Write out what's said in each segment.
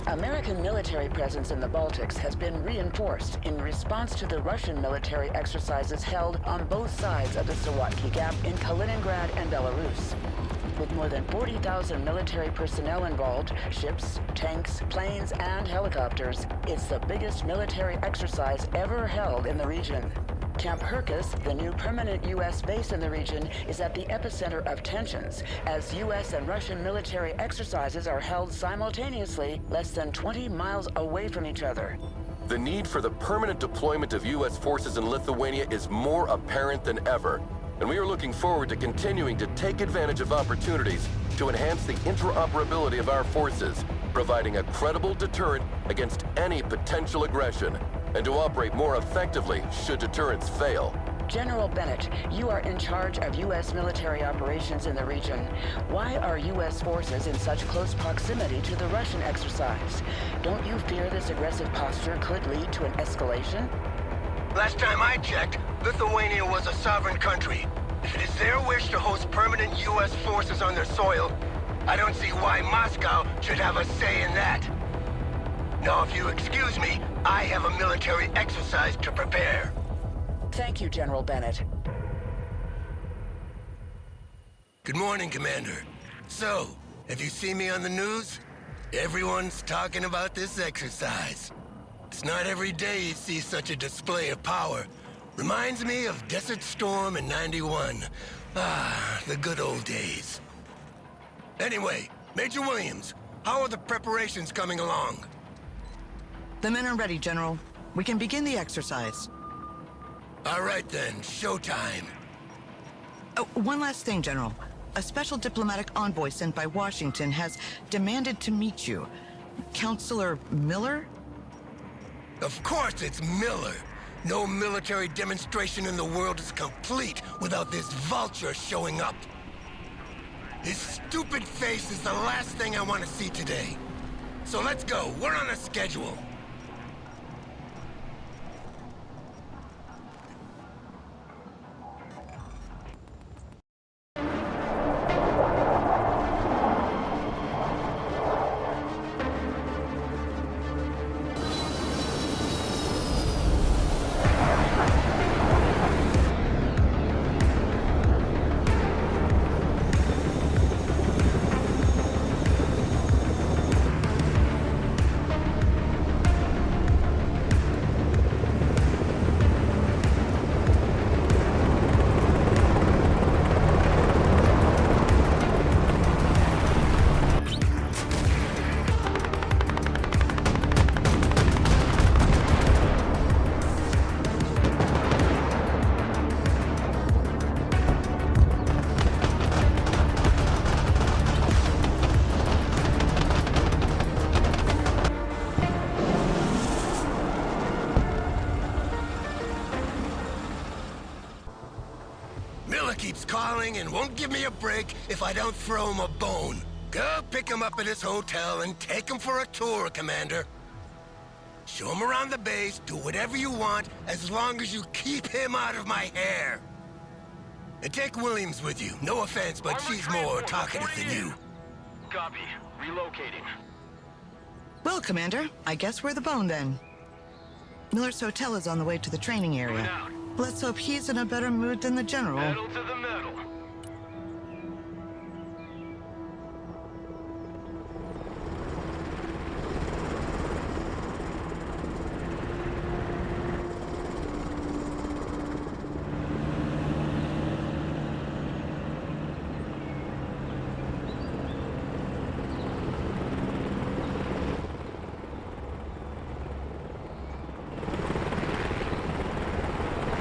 American military presence in the Baltics has been reinforced in response to the Russian military exercises held on both sides of the Sawatki Gap in Kaliningrad and Belarus. With more than 40,000 military personnel involved, ships, tanks, planes, and helicopters, it's the biggest military exercise ever held in the region. Camp Hercus, the new permanent U.S. base in the region, is at the epicenter of tensions, as U.S. and Russian military exercises are held simultaneously less than 20 miles away from each other. The need for the permanent deployment of U.S. forces in Lithuania is more apparent than ever, and we are looking forward to continuing to take advantage of opportunities to enhance the interoperability of our forces, providing a credible deterrent against any potential aggression, and to operate more effectively should deterrence fail. General Bennett, you are in charge of U.S. military operations in the region. Why are U.S. forces in such close proximity to the Russian exercise? Don't you fear this aggressive posture could lead to an escalation? Last time I checked, Lithuania was a sovereign country. If it is their wish to host permanent U.S. forces on their soil, I don't see why Moscow should have a say in that. Now, if you excuse me, I have a military exercise to prepare. Thank you, General Bennett. Good morning, Commander. So, have you seen me on the news? Everyone's talking about this exercise. It's not every day you see such a display of power. Reminds me of Desert Storm in '91. Ah, the good old days. Anyway, Major Williams, how are the preparations coming along? The men are ready, General. We can begin the exercise. All right then, showtime. Oh, one last thing, General. A special diplomatic envoy sent by Washington has demanded to meet you. Counselor Miller? Of course it's Miller. No military demonstration in the world is complete without this vulture showing up. His stupid face is the last thing I want to see today. So let's go. We're on a schedule. Keeps calling and won't give me a break if I don't throw him a bone. Go pick him up at his hotel and take him for a tour, Commander. Show him around the base, do whatever you want, as long as you keep him out of my hair. And take Williams with you. No offense, but she's more talkative than you. Copy. Relocating. Well, Commander, I guess we're the bone then. Miller's hotel is on the way to the training area. Let's hope he's in a better mood than the General. Pedal to the metal.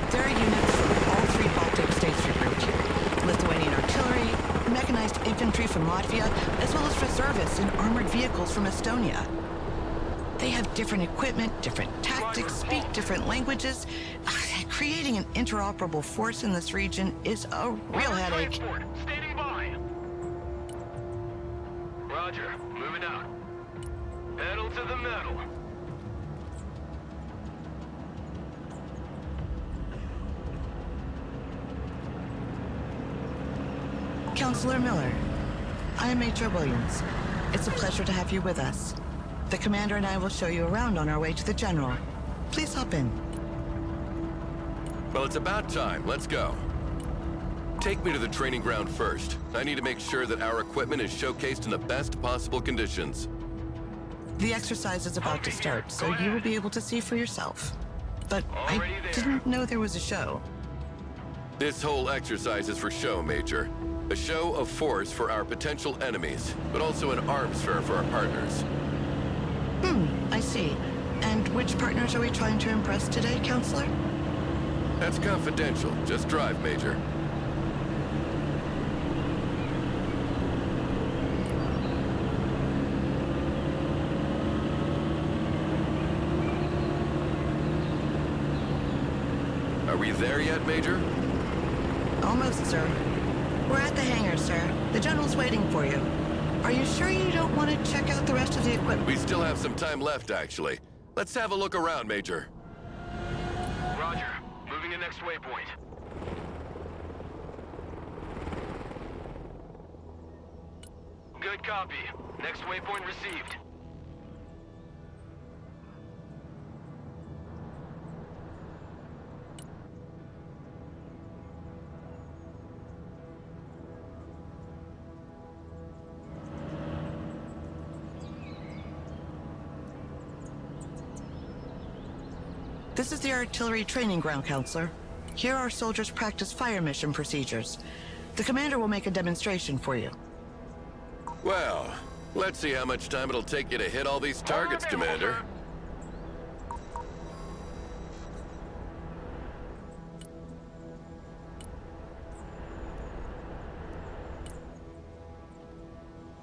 There are units from all three Baltic states regrouped here. Lithuanian artillery, mechanized infantry from Latvia, as well as reservists and armored vehicles from Estonia. They have different equipment, different tactics, speak different languages. Creating an interoperable force in this region is a real headache. Standing by. Roger. Moving out. Pedal to the metal. Counselor Miller, I am Major Williams. It's a pleasure to have you with us. The commander and I will show you around on our way to the general. Please hop in. Well, it's about time. Let's go. Take me to the training ground first. I need to make sure that our equipment is showcased in the best possible conditions. The exercise is about to start, so you will be able to see for yourself. But I didn't know there was a show. This whole exercise is for show, Major. A show of force for our potential enemies, but also an arms fair for our partners. I see. And which partners are we trying to impress today, Counselor? That's confidential. Just drive, Major. Are we there yet, Major? Almost, sir. We're at the hangar, sir. The general's waiting for you. Are you sure you don't want to check out the rest of the equipment? We still have some time left, actually. Let's have a look around, Major. Roger. Moving to next waypoint. Good copy. Next waypoint received. This is the artillery training ground, Counselor. Here our soldiers practice fire mission procedures. The commander will make a demonstration for you. Well, let's see how much time it'll take you to hit all these targets, Commander.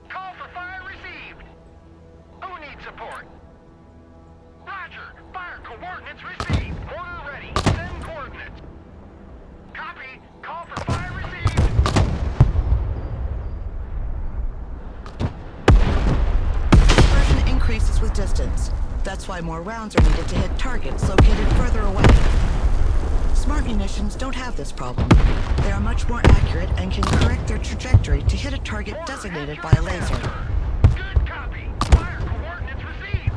Call for fire received. Who needs support? Roger. Fire coordinates received. Order ready. Send coordinates. Copy. Call for fire received. Dispersion increases with distance. That's why more rounds are needed to hit targets located further away. Smart munitions don't have this problem. They are much more accurate and can correct their trajectory to hit a target designated by a laser. Good copy. Fire coordinates received.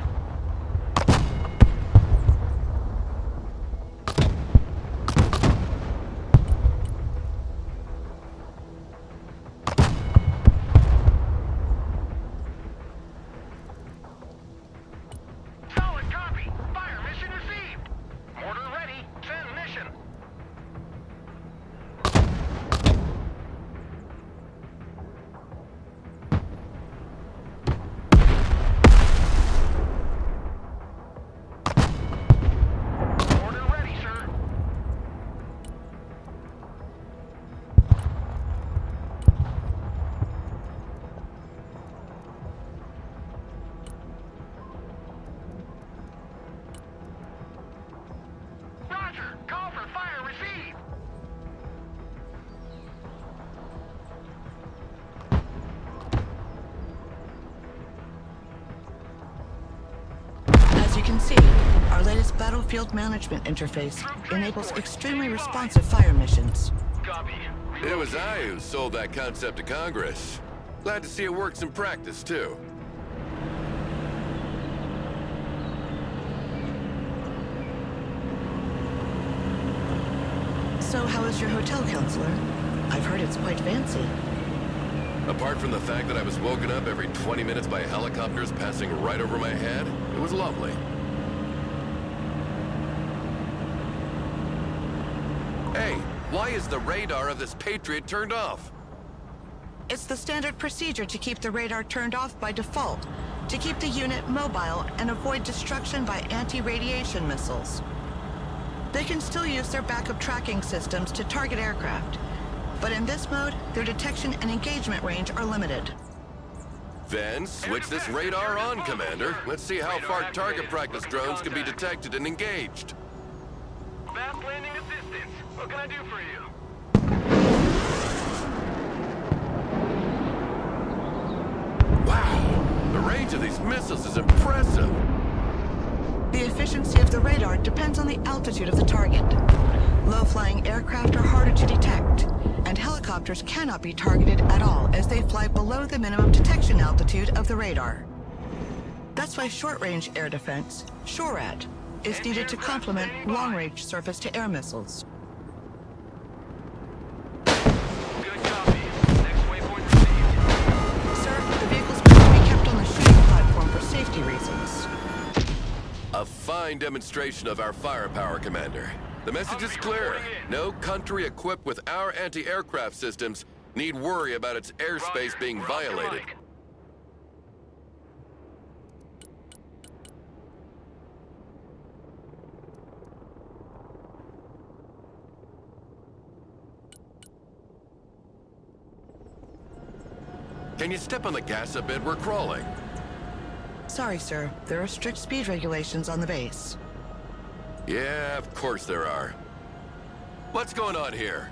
Solid copy. Fire mission received. Order ready. Send mission. Order ready, sir. Roger. Call for fire received. As you can see, our latest battlefield management interface enables extremely responsive fire missions. Copy. It was I who sold that concept to Congress. Glad to see it works in practice, too. So how is your hotel, Counselor? I've heard it's quite fancy. Apart from the fact that I was woken up every 20 minutes by helicopters passing right over my head, it was lovely. Hey, why is the radar of this Patriot turned off? It's the standard procedure to keep the radar turned off by default, to keep the unit mobile and avoid destruction by anti-radiation missiles. They can still use their backup tracking systems to target aircraft, but in this mode, their detection and engagement range are limited. Then switch this radar on, Commander. Let's see how far target practice drones can be detected and engaged. Fast landing assistance. What can I do for you? Wow, the range of these missiles is impressive. The efficiency of the radar depends on the altitude of the target. Low-flying aircraft are harder to detect, and helicopters cannot be targeted at all as they fly below the minimum detection altitude of the radar. That's That's why short-range air defense, SHORAD, is needed to complement long-range surface-to-air missiles. Good copy. Next waypoint received. Sir, the vehicle's supposed to be kept on the shooting platform for safety reasons. A fine demonstration of our firepower, Commander. The message is clear. No country equipped with our anti-aircraft systems need worry about its airspace being violated. Can you step on the gas a bit? We're crawling. Sorry, sir. There are strict speed regulations on the base. Yeah, of course there are. What's going on here?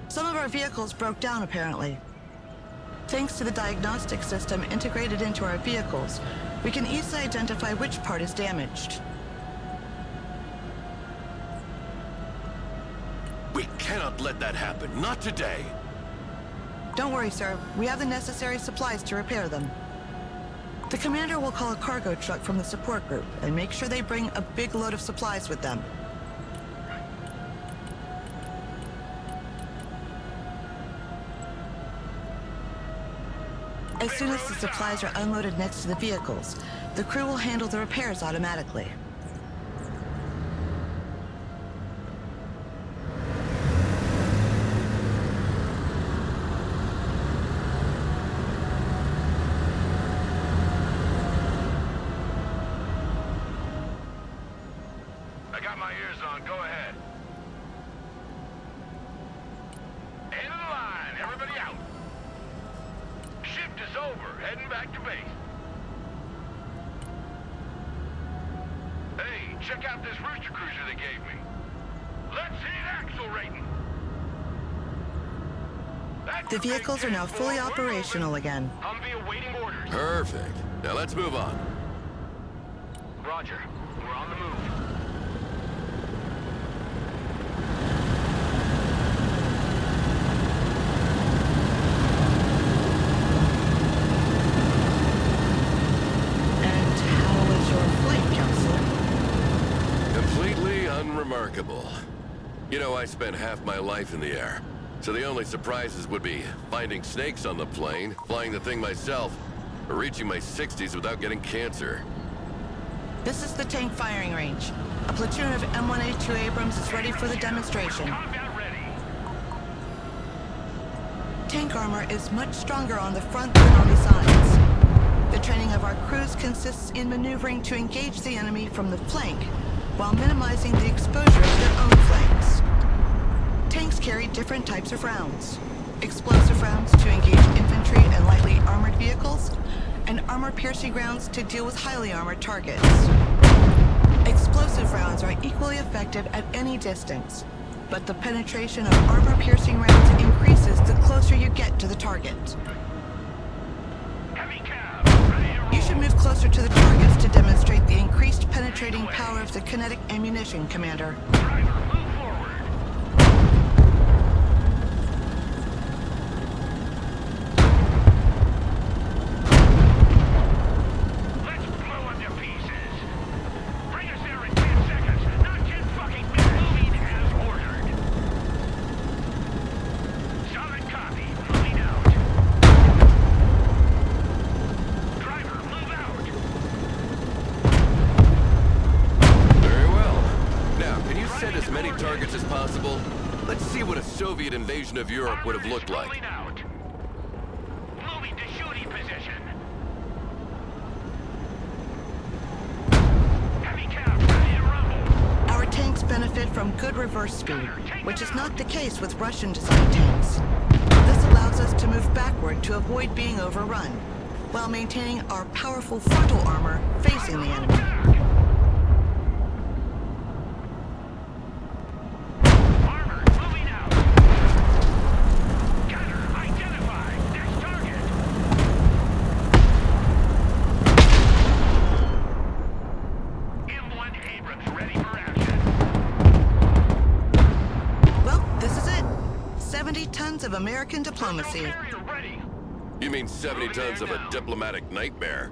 Some of our vehicles broke down, apparently. Thanks to the diagnostic system integrated into our vehicles, we can easily identify which part is damaged. We cannot let that happen. Not today. Don't worry, sir. We have the necessary supplies to repair them. The commander will call a cargo truck from the support group and make sure they bring a big load of supplies with them. As soon as the supplies are unloaded next to the vehicles, the crew will handle the repairs automatically. I got my ears on. Go ahead. End of the line. Everybody out. Shift is over. Heading back to base. Hey, check out this rooster cruiser they gave me. Let's hit axle rating. The vehicles are now fully operational again. Humvee awaiting orders. Perfect. Now let's move on. Roger. We're on the move. And how was your flight, Counselor? Completely unremarkable. You know, I spent half my life in the air, so the only surprises would be finding snakes on the plane, flying the thing myself, or reaching my 60s without getting cancer. This is the tank firing range. A platoon of M1A2 Abrams is ready for the demonstration. Combat ready. Tank armor is much stronger on the front than on the sides. The training of our crews consists in maneuvering to engage the enemy from the flank, while minimizing the exposure of their own flanks. Tanks carry different types of rounds. Explosive rounds to engage infantry and lightly armored vehicles, and armor-piercing rounds to deal with highly armored targets. Explosive rounds are equally effective at any distance, but the penetration of armor-piercing rounds increases the closer you get to the target. Heavy cab. Ready to roll. You should move closer to the targets to demonstrate the increased penetrating power of the kinetic ammunition, Commander. Driver, move forward. Let's blow up your pieces. Bring us there in 10 seconds, not 10 fucking minutes. Moving as ordered. Solid copy. Moving out. Driver, move out. Very well. Now, can you send as many targets as possible? Let's see what a Soviet invasion of Europe would have looked like. Rolling out. Moving to shooting position. Heavy cab ready to rumble. Our tanks benefit from good reverse speed, which is not the case with Russian-designed tanks. This allows us to move backward to avoid being overrun, while maintaining our powerful frontal armor facing the enemy. Armor moving out. Gunner identified. Next target. M1 Abrams ready for action. Well, this is it. 70 tons of American diplomacy. Carrier ready. You mean 70 tons of a diplomatic nightmare?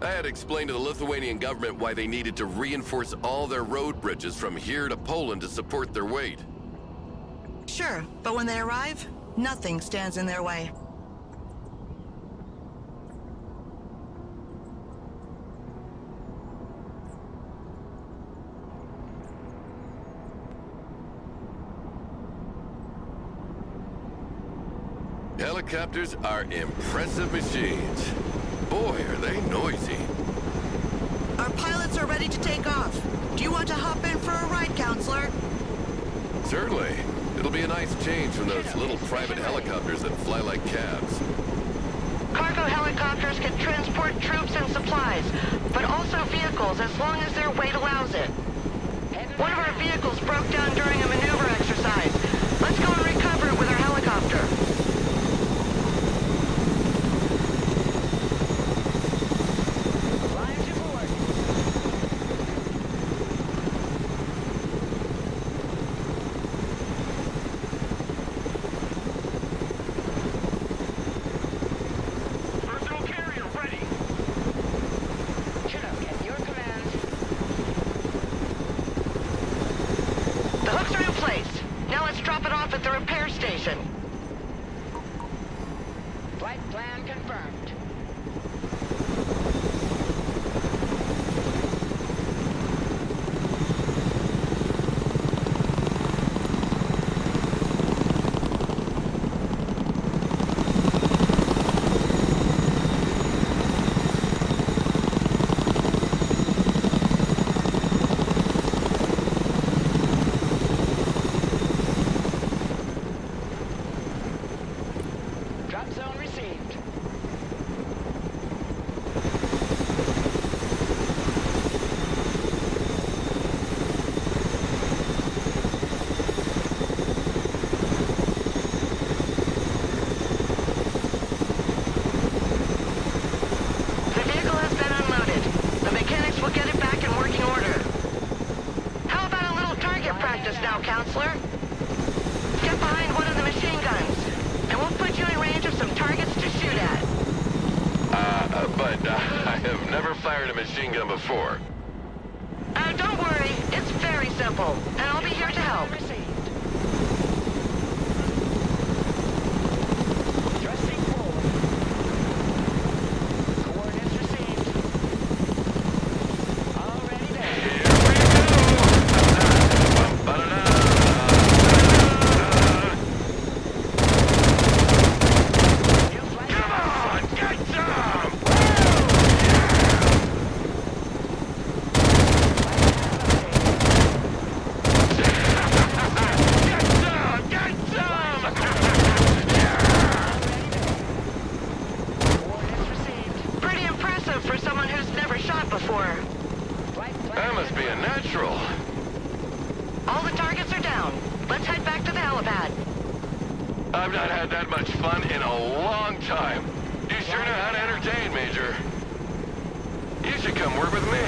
I had explained to the Lithuanian government why they needed to reinforce all their road bridges from here to Poland to support their weight. Sure, but when they arrive, nothing stands in their way. Helicopters are impressive machines. Boy, are they noisy. Our pilots are ready to take off. Do you want to hop in for a ride, Counselor? Certainly. It'll be a nice change from those little private helicopters that fly like cabs. Cargo helicopters can transport troops and supplies, but also vehicles as long as their weight allows it. One of our vehicles broke down during a maneuver exercise. Let's go and recover it with our helicopter. At the repair station. Flight plan confirmed. Drop zone received. The vehicle has been unloaded. The mechanics will get it back in working order. How about a little target practice now, Counselor? Get behind one of the machine guns, and we'll put you in range of some targets to shoot at. But I have never fired a machine gun before. Don't worry. It's very simple, and I'll be here to help. Thrusting forward. Coordinates received. Already there. New flight Come on, get some! coordinates received. Pretty impressive for someone who's never shot before. Flight plan That must be a natural. All the targets are down. Let's head back to the helipad. I've not had that much fun in a long time. You sure know how to entertain, Major. You should come work with me.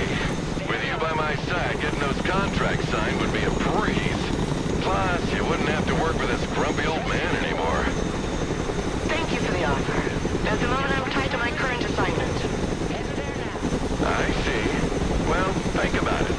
With you by my side, getting those contracts signed would be a breeze. Plus, you wouldn't have to work with this grumpy old man anymore. Thank you for the offer. At the moment, I'm tied to my current assignment. headed there now. I see. Well, think about it.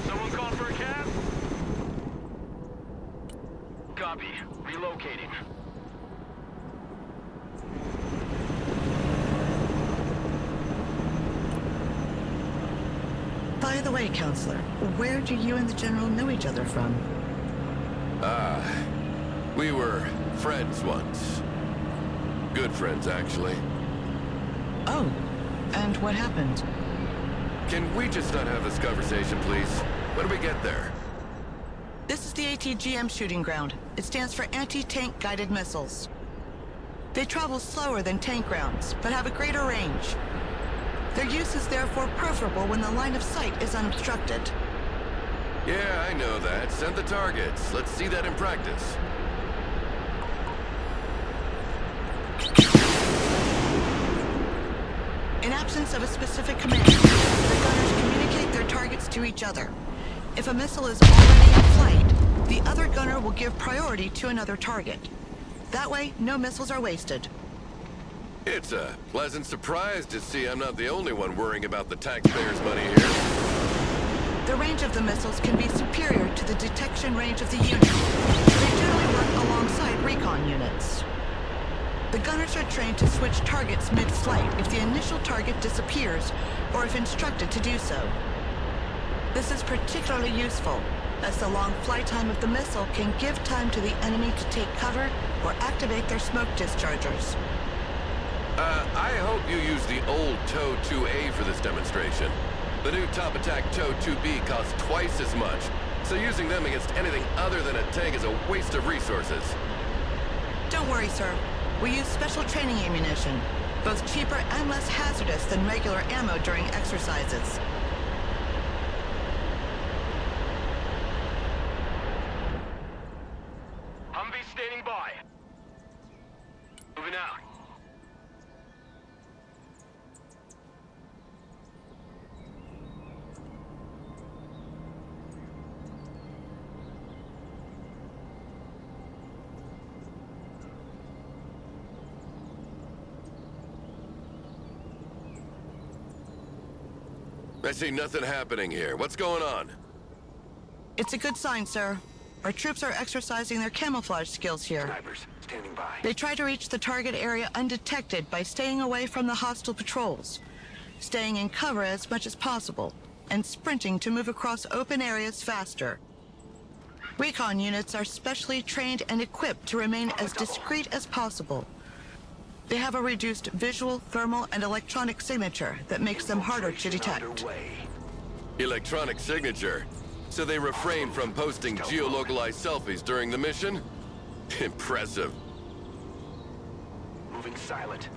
Someone call for a cab? Copy. Relocating. By the way, Counselor, where do you and the General know each other from? We were friends once. Good friends, actually. Oh, and what happened? Can we just not have this conversation, please? When do we get there? This is the ATGM shooting ground. It stands for Anti-Tank Guided Missiles. They travel slower than tank rounds, but have a greater range. Their use is therefore preferable when the line of sight is unobstructed. Yeah, I know that. Send the targets. Let's see that in practice. In absence of a specific command, the gunners communicate their targets to each other. If a missile is already in flight, the other gunner will give priority to another target. That way, no missiles are wasted. It's a pleasant surprise to see I'm not the only one worrying about the taxpayers' money here. The range of the missiles can be superior to the detection range of the unit. They generally work alongside recon units. The gunners are trained to switch targets mid-flight if the initial target disappears or if instructed to do so. This is particularly useful, as the long flight time of the missile can give time to the enemy to take cover or activate their smoke dischargers. I hope you use the old TOW-2A for this demonstration. The new Top Attack TOW-2B costs twice as much, so using them against anything other than a tank is a waste of resources. Don't worry, sir. We use special training ammunition, both cheaper and less hazardous than regular ammo during exercises. Humvee standing by. Moving out. I see nothing happening here. What's going on? It's a good sign, sir. Our troops are exercising their camouflage skills here. Snipers standing by. They try to reach the target area undetected by staying away from the hostile patrols, staying in cover as much as possible, and sprinting to move across open areas faster. Recon units are specially trained and equipped to remain as discreet as possible. They have a reduced visual, thermal, and electronic signature that makes them harder to detect. Underway. Electronic signature. So they refrain from posting geolocalized selfies during the mission? Impressive. Moving silent.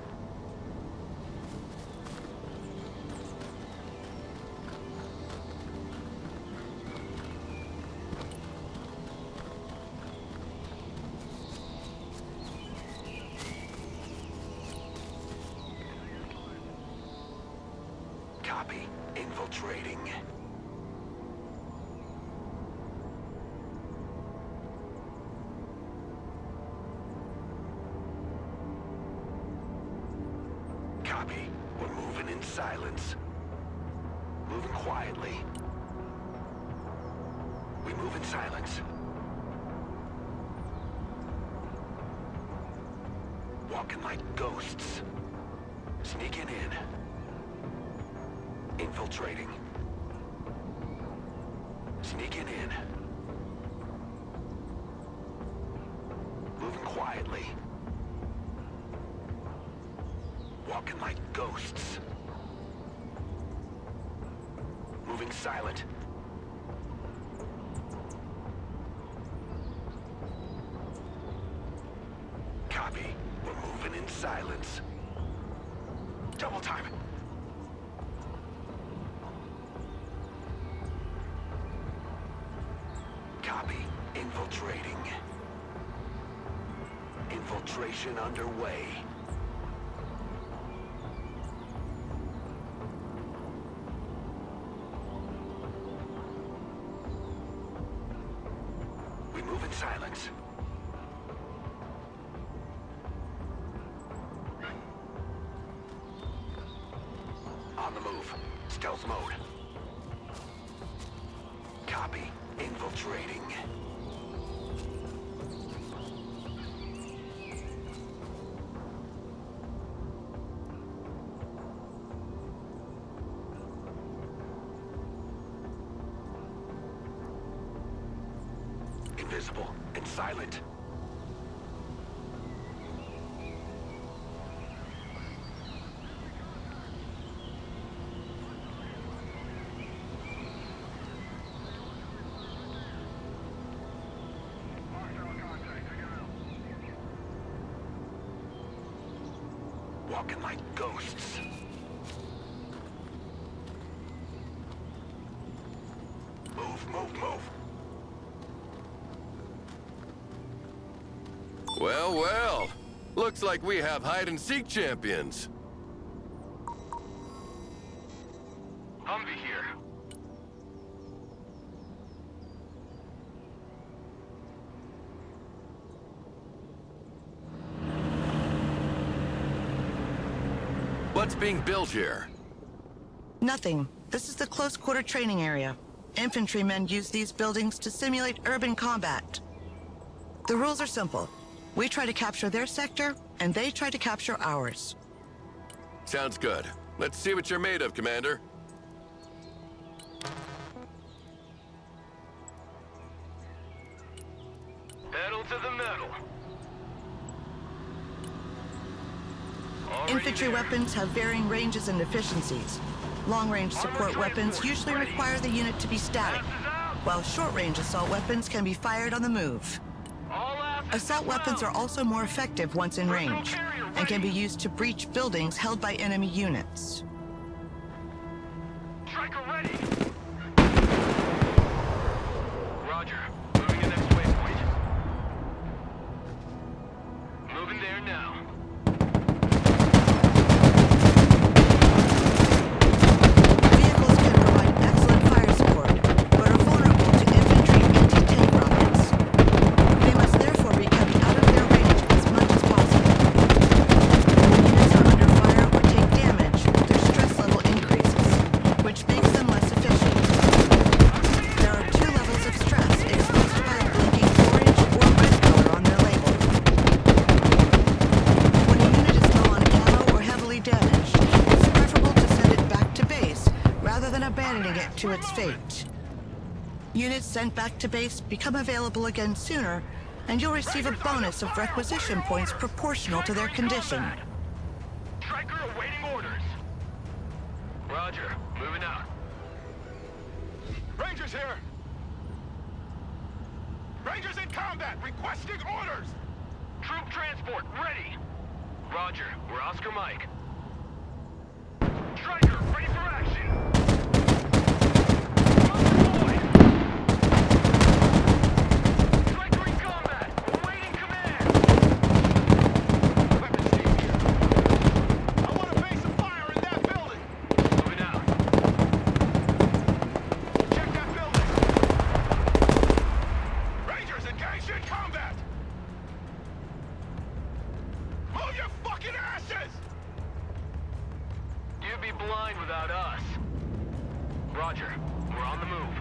Copy. Infiltrating. Copy. We're moving in silence. Moving quietly. We move in silence. Walking like ghosts. Sneaking in. Infiltrating. Sneaking in. Moving quietly. Walking like ghosts. Moving silent. Copy. We're moving in silence. Double time. Copy. Infiltrating. Infiltration underway. We move in silence. On the move. Stealth mode. Copy. Infiltrating. Invisible and silent. Walking like ghosts. Move, move, move. Well, well. Looks like we have hide-and-seek champions. be here. What's being built here? Nothing. This is the close-quarter training area. Infantrymen use these buildings to simulate urban combat. The rules are simple. We try to capture their sector, and they try to capture ours. Sounds good. Let's see what you're made of, Commander. Pedal to the metal. Already Infantry there. weapons have varying ranges and efficiencies. Long-range support weapons usually require the unit to be static, while short-range assault weapons can be fired on the move. All assets Assault weapons are also more effective once in range, and can be used to breach buildings held by enemy units. Striker ready. Roger. Moving to next waypoint. Moving there now. Vehicles can provide excellent fire support, but are vulnerable to infantry anti-tank rockets. They must therefore be kept out of their range as much as possible. When units are under fire or take damage, their stress level increases, which makes them less efficient. There are 2 levels of stress expressed by a blinking orange or red color on their label. When a unit is low on ammo or heavily damaged, it's preferable to send it back to base rather than abandoning it to its fate. Units sent back to base become available again sooner, and you'll receive a bonus of requisition points proportional to their condition. Striker awaiting orders. Roger. Moving out. Rangers here. Rangers in combat, requesting orders. Troop transport ready. Roger. We're Oscar Mike. Striker ready for action. Deployed. Striker in combat, awaiting command. Weapons team here. I want a base of fire in that building. Moving out. Check that building. Rangers engaged in combat. Move your fucking asses! You'd be blind without us. Roger. We're on the move.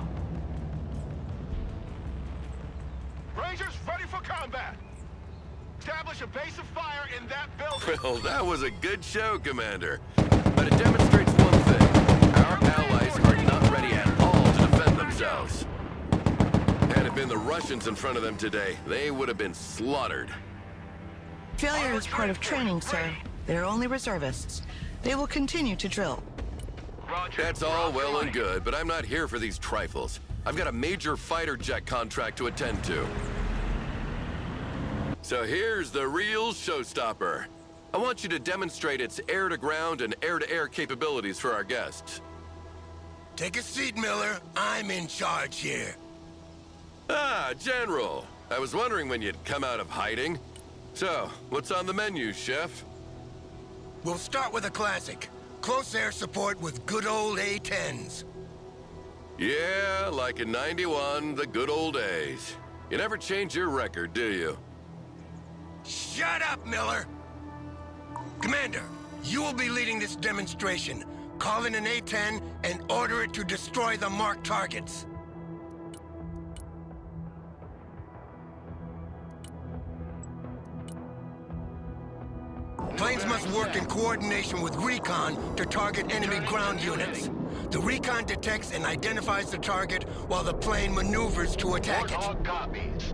Rangers ready for combat. Establish a base of fire in that building. Well, that was a good show, Commander. But it demonstrates one thing. Our allies are not ready at all to defend themselves. Had it been the Russians in front of them today, they would have been slaughtered. Failure is part of training, sir. They're only reservists. They will continue to drill. Roger. That's all well and good, but I'm not here for these trifles. I've got a major fighter jet contract to attend to. So here's the real showstopper. I want you to demonstrate its air-to-ground and air-to-air capabilities for our guests. Take a seat, Miller. I'm in charge here. Ah, General. I was wondering when you'd come out of hiding. So, what's on the menu, Chef? We'll start with a classic. Close air support with good old A-10s. Yeah, like in '91, the good old days. You never change your record, do you? Shut up, Miller! Commander, you will be leading this demonstration. Call in an A-10 and order it to destroy the marked targets. Planes must work in coordination with recon to target enemy ground units. The recon detects and identifies the target while the plane maneuvers to attack it. Warthog copies.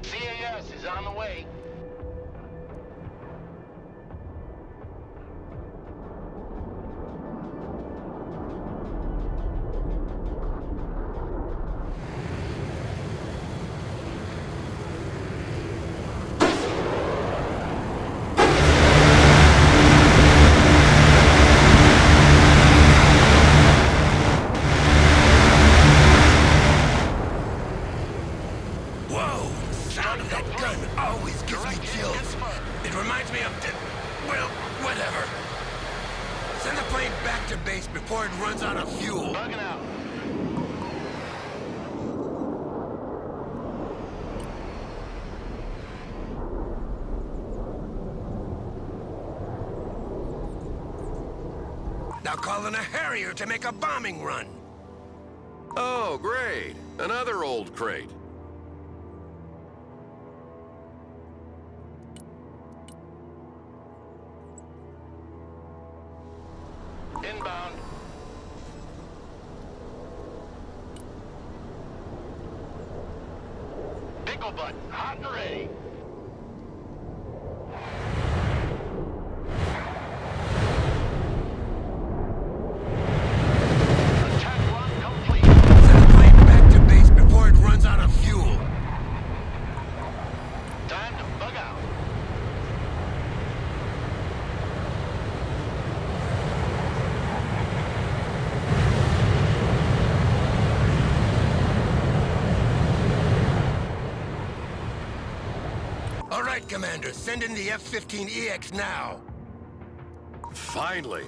CAS is on the way. It reminds me of... well, whatever. Send the plane back to base before it runs out of fuel. Bugging out. Now call in a Harrier to make a bombing run. Oh, great. Another old crate. Inbound. Pickle butt, hot and ready. Attack run complete. Send the plane back to base before it runs out of fuel. Time to bug out. All right, Commander, send in the F-15EX now. Finally.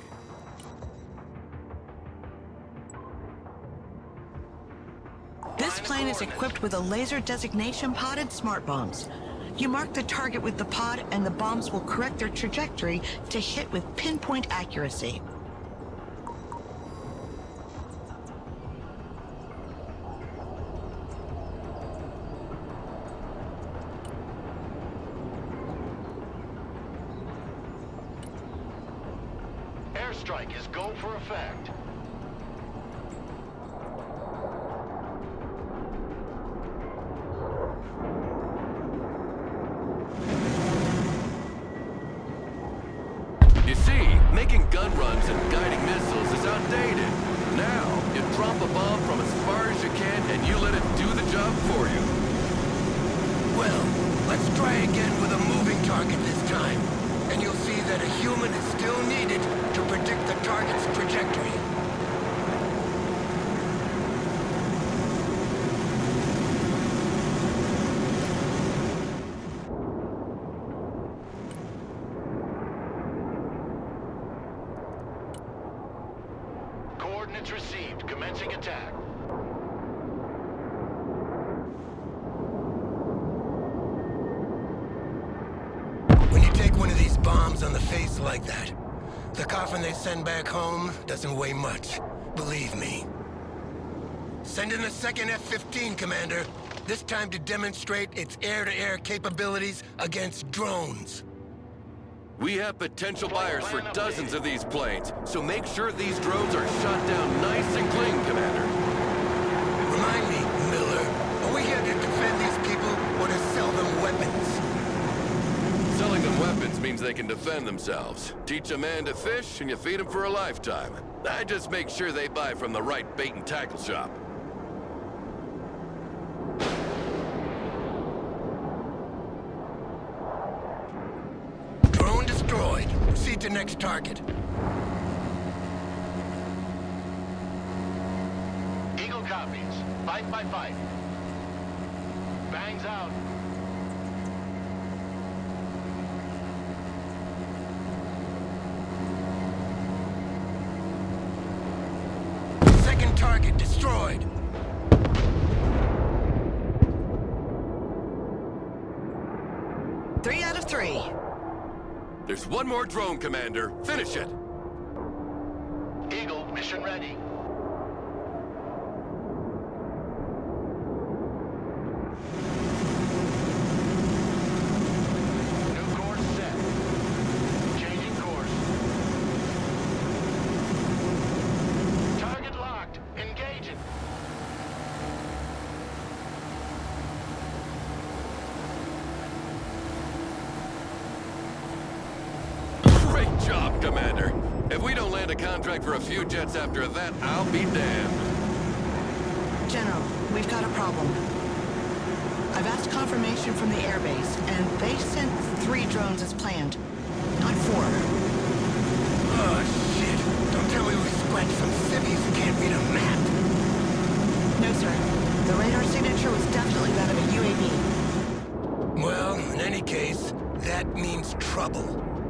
This plane is equipped with a laser designation pod and smart bombs. You mark the target with the pod, and the bombs will correct their trajectory to hit with pinpoint accuracy. Airstrike is go for effect. You see, making gun runs and guiding missiles is outdated. Now, you drop a bomb from as far as you can and you let it do the job for you. Well, let's try again with a moving target this time. And you'll see that a human is still needed to predict the target's trajectory. Coordinates received. Commencing attack. When you take one of these bombs on the face like that, the coffin they send back home doesn't weigh much. Believe me. Send in the second F-15, Commander. This time to demonstrate its air-to-air capabilities against drones. We have potential buyers for dozens of these planes, so make sure these drones are shot down nice and clean, Commander. Remind me, Miller, are we here to defend these people or to sell them weapons? Selling them weapons means they can defend themselves. Teach a man to fish and you feed him for a lifetime. I just make sure they buy from the right bait and tackle shop. Drone destroyed. Proceed to next target. Eagle copies. Fight by fight. Bangs out. Second target destroyed. Three out of three. There's one more drone, Commander. Finish it. Eagle, mission ready. New course set. Changing course. Target locked. Engaging. Great job, Commander. If we don't land a contract for a few jets after that, I'll be damned. General, we've got a problem. I've asked confirmation from the airbase, and they sent 3 drones as planned, not 4. Oh, shit. Don't tell me we scratched some civvies who can't read a map. No, sir. The radar signature was definitely that of a UAV. Well, in any case, That means trouble.